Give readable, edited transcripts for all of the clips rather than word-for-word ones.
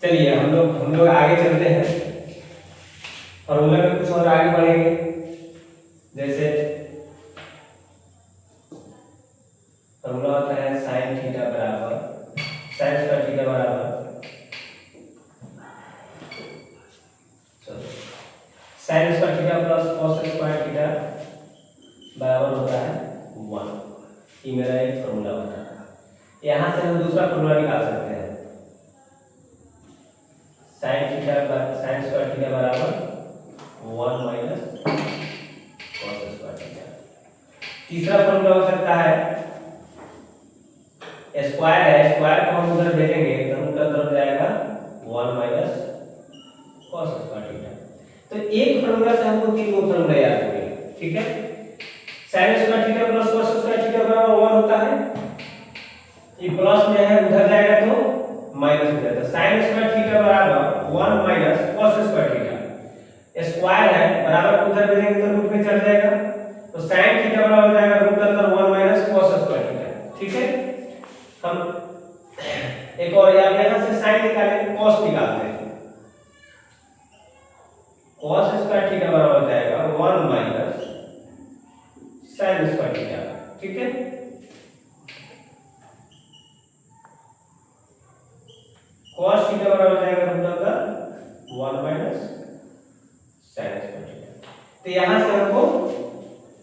चलिए हम लोग आगे चलते हैं, फॉर्मूला में कुछ और आगे बढ़ेंगे। जैसे फॉर्मूला होता है साइन थीटा बराबर साइन स्क्वायर थीटा बराबर sine square theta plus cos square theta बराबर होता है 1। ये मेरा एक फॉर्मूला होता है। यहाँ से हम दूसरा फॉर्मूला निकाल सकते हैं, साइन स्क्वायर थीटा बराबर 1 माइनस कॉस स्क्वायर थीटा। तीसरा फॉर्मूला हो सकता है स्क्वायर है, स्क्वायर को हम उधर भेजेंगे तो उनका तरफ जाएगा 1 माइनस कॉस स्क्वायर थीटा। तो एक फॉर्मूला से हमको तीन फॉर्मूला याद हो गए, ठीक है। Sine square theta plus cos square theta बराबर 1 होता है, ये प्लस में है उधर जाएगा तो माइनस हो जाता है। साइन स्क्वायर थीटा बराबर 1 minus cos square theta, square है बराबर उधर भेजेंगे तो रूट में चढ़ जाएगा, तो साइन थीटा बराबर हो जाएगा रूट अंदर 1 माइनस कॉस स्क्वायर थीटा, ठीक है। हम एक और यहाँ से साइन निकालें, कॉस निकालते हैं, कॉस स्क्वायर थीटा बराबर हो जाएगा 1 माइनस साइन स्क्वायर थीटा, ठीक है। कॉस थीटा बराबर हो जाएगा रूट अंदर 1 माइनस साइन स्क्वायर थीटा। तो यहां से हमको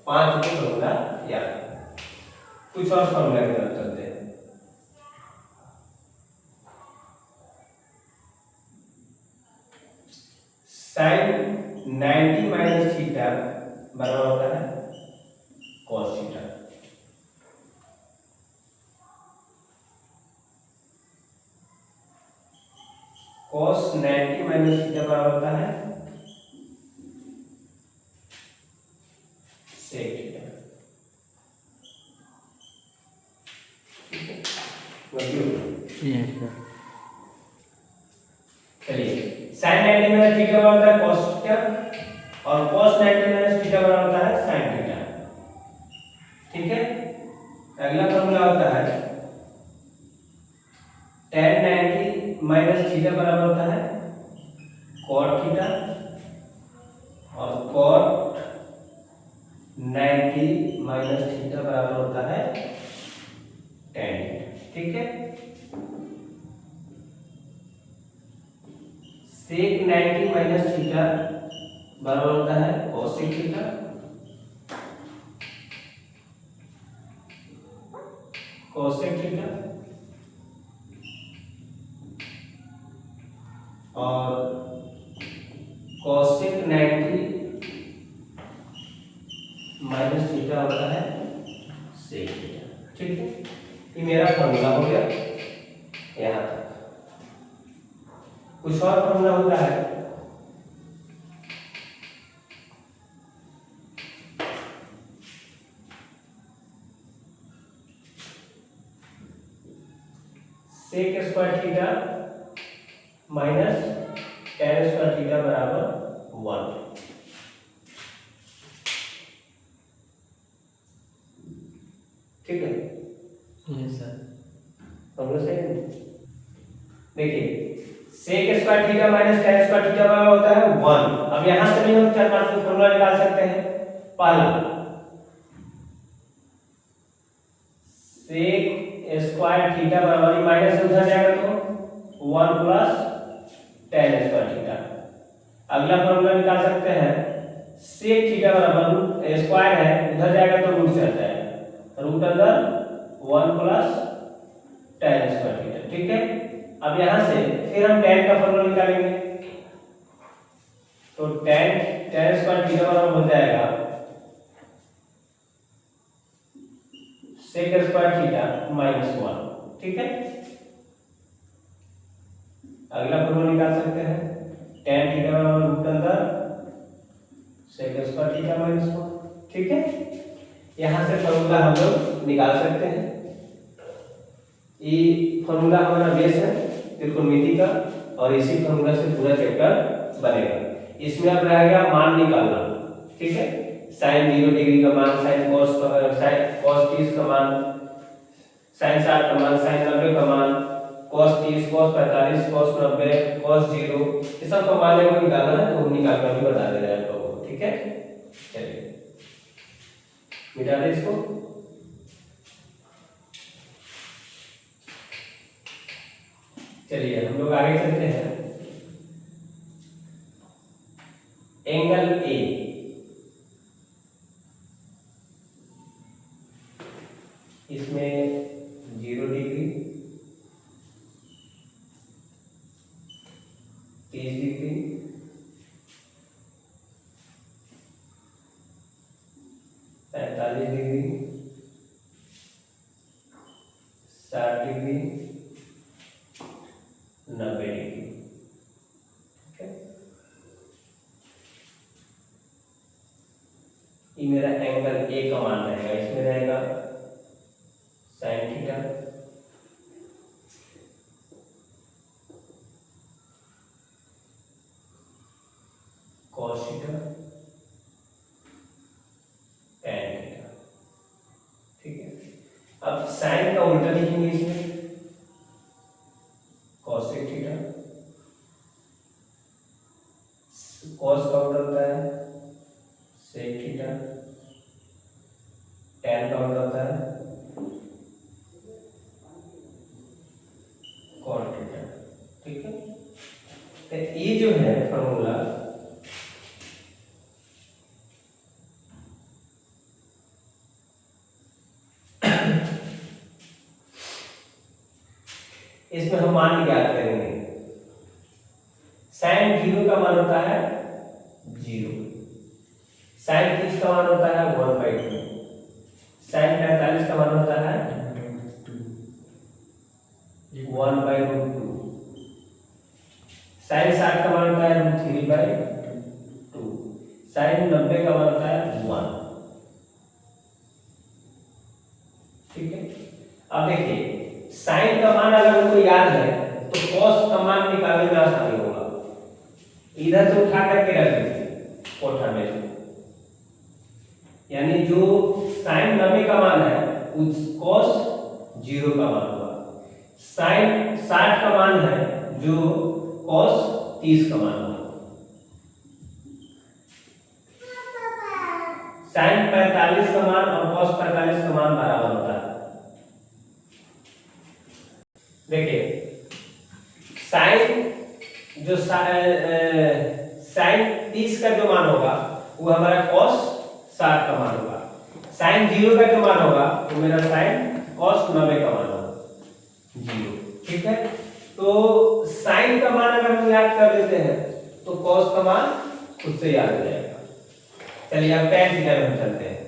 5 फॉर्मूला याद। कुछ और फॉर्मूला की तरफ चलते हैं। साइन 90 माइनस थीटा बराबर होता है cos theta. Cos 90 minus theta बराबर होता है सेक थीटा, चलिए साइन 90 माइनस थीटा बराबर होता है कॉस थीटा और कॉस 90 माइनस थीटा बराबर होता है साइन थीटा, ठीक है। अगला फॉर्मूला होता है tan 90 माइनस थीटा बराबर होता है cot थीटा और cot 90 माइनस थीटा बराबर होता है tan थीटा, ठीक है। sec 90 माइनस थीटा बराबर होता है cosec थीटा, cosec थीटा और cosec 90 माइनस थीटा होता है sec थीटा, ठीक है। ये मेरा फॉर्मूला हो गया यहाँ तक। कुछ और फॉर्मूला होता है, sec square theta minus tan square theta बराबर 1, ठीक है। Yes sir. फॉर्मूला सही है। देखिए sec square theta minus tan square theta बराबर होता है 1। अब यहां से भी हम 4-5 फॉर्मूला निकाल सकते हैं। पहला sec स्क्वायर थीटा बराबर माइनस से उधर जाएगा तो 1 प्लस tan स्क्वायर थीटा। अगला फॉर्मूला निकाल सकते हैं sec थीटा बराबर रूट स्क्वायर है उधर जाएगा तो रूट से आता है रूट अंदर 1 प्लस tan स्क्वायर थीटा, ठीक है। अब यहां से फिर हम tan का फॉर्मूला निकालेंगे तो tan स्क्वायर थीटा बराबर हो जाएगा sec स्क्वायर थीटा माइनस 1, ठीक है। अगला फॉर्मूला निकाल सकते हैं tan थीटा बराबर रूट अंदर sec स्क्वायर थीटा माइनस 1, ठीक है। यहां से फॉर्मूला हम लोग निकाल सकते हैं। ये फॉर्मूला हमारा बेस है त्रिकोणमिति का और इसी फॉर्मूला से पूरा चैप्टर बनेगा। इसमें अब रह गया मान निकालना, ठीक है। sin 0 डिग्री का मान, sin cos 30 का मान, sin 60 का मान, sin 90 का मान, cos 30, cos 45, cos 90, cos 0, ये सब का मान को निकालना है, तो वो निकाल कर भी बता देना है आप लोगों को, ठीक है। चलिए मिटा दे इसको। चलिए हम लोग आगे चलते हैं। एंगल ए, इसमें 0 degree, 30 degree, 45 degree, 60 degree, 90 degree, ठीक है। ये मेरा एंगल ए का मान रहेगा, इसमें रहेगा sin theta, cos theta, tan theta, ठीक है। अब sin का उल्टा लिखेंगे इसमें, cosec थीटा, cos का उल्टा होता है sec थीटा, tan का उल्टा होता है cot थीटा, ठीक है। तो ये जो है फॉर्मूला, इसमें हम मान ज्ञात करेंगे। sin 0 का मान होता है 0, sin 30 का मान होता है 1/2, sin 45 का मान होता है 1/√2, sin 60 का मान होता है √3/2, sin 90 का मान होता है 1, ठीक है। अब देखिए sin का मान अगर हमको याद है तो cos का मान निकालने में आसानी होगा। इधर से उठा करके रख दीजिए कोठा में से, यानी जो sin 90 का मान है उस cos 0 का मान होगा, sin 60 का मान है जो cos 30 का मान होगा, sin 45 का मान और cos 45 का मान बराबर होता है। देखिए sin जो sin 30 का जो मान होगा वो हमारा cos 60 का मान होगा, sin 0 का जो मान होगा वो मेरा sin cos 90 का मान होगा 0, ठीक है। तो sin का मान अगर हम याद कर लेते हैं तो cos का मान खुद से याद हो जाएगा। चलिए अब tan थीटा में हम चलते हैं।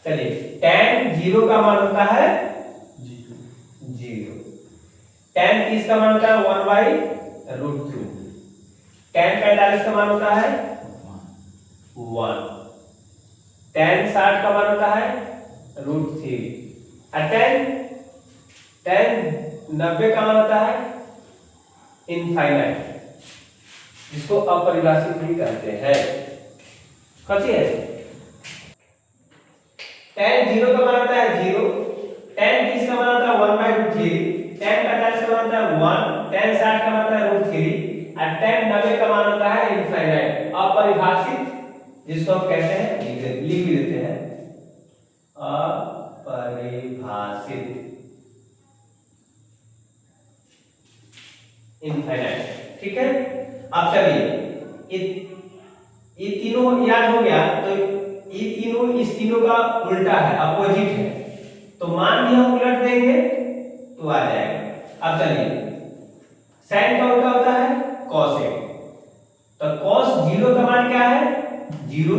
चलिए tan 0 का मान होता है 0, tan 30 का मान होता है 1/√2, tan 45 का मान होता है 1, tan 60 का मान होता है √3, और tan 90 का मान होता है इनफाइनाइट, जिसको अपरिभाषित भी कहते हैं। कथी है? tan 0 का मान होता है 0, tan 30 का मान होता है 1/√3, tan 45 का मान होता है 1, tan 60 का मान होता है √3, और tan 90 का मान होता है इनफाइनाइट, अपरिभाषित, जिसको हम कहते हैं, लिख भी देते हैं अपरिभाषित, इनफाइनाइट, ठीक है। अब चलिए ये तीनों याद हो गया, तो ये तीनों इस तीनों का उल्टा है, अपोजिट है, तो मान भी हम उलट देंगे तो आ जाएगा। अब चलिए sin का उल्टा होता है cosec, तो cos 0 का मान क्या है 0,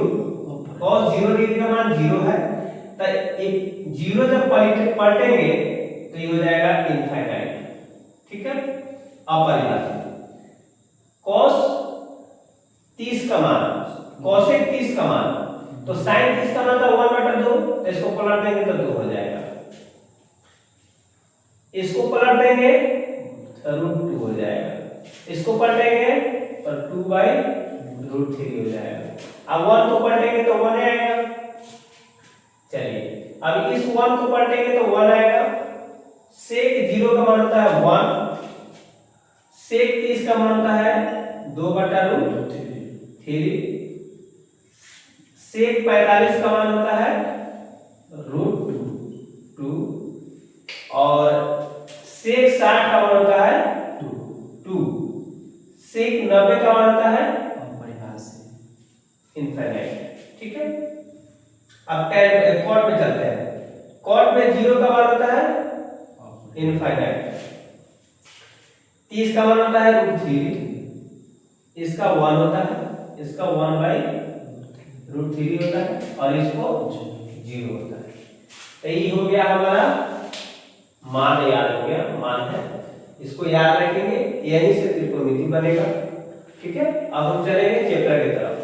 cos 0 डिग्री का मान 0 है, तो 0 जब पलटेंगे तो ये हो जाएगा इनफाइनाइट, ठीक है, अपरिभाषित। cos 30 का मान, cosec 30 का मान, तो sin 30 का मान था 1/2, तो इसको पलट देंगे तो 2 हो जाएगा, इसको पलट देंगे तो √2 हो जाएगा, इसको पलटेंगे तो 2/√3 हो जाएगा। अब 1 को पलटेंगे तो 1 आएगा। चलिए अब इस 1 को पलटेंगे तो 1 आएगा। सेक 0 का मान होता है 1, सेक 30 का मान होता है 2/√3, सेक 45 का मान होता है √2 और सेक 60 का मान होता है 2, सेक 90 का मान होता है इनफाइनाइट। ठीक है, अब कॉट में चलते हैं। कॉट में 0 का मान होता है इनफाइनाइट, 30 का मान होता है √3, इसका 1 होता है, इसका 1/√3 होता है और इसको 0 होता है। तो ये हो गया हमारा मान, याद हो गया मान है, इसको याद रखेंगे, यहीं से त्रिकोणमिति बनेगा। ठीक है, अब हम चलेंगे चैप्टर की तरफ।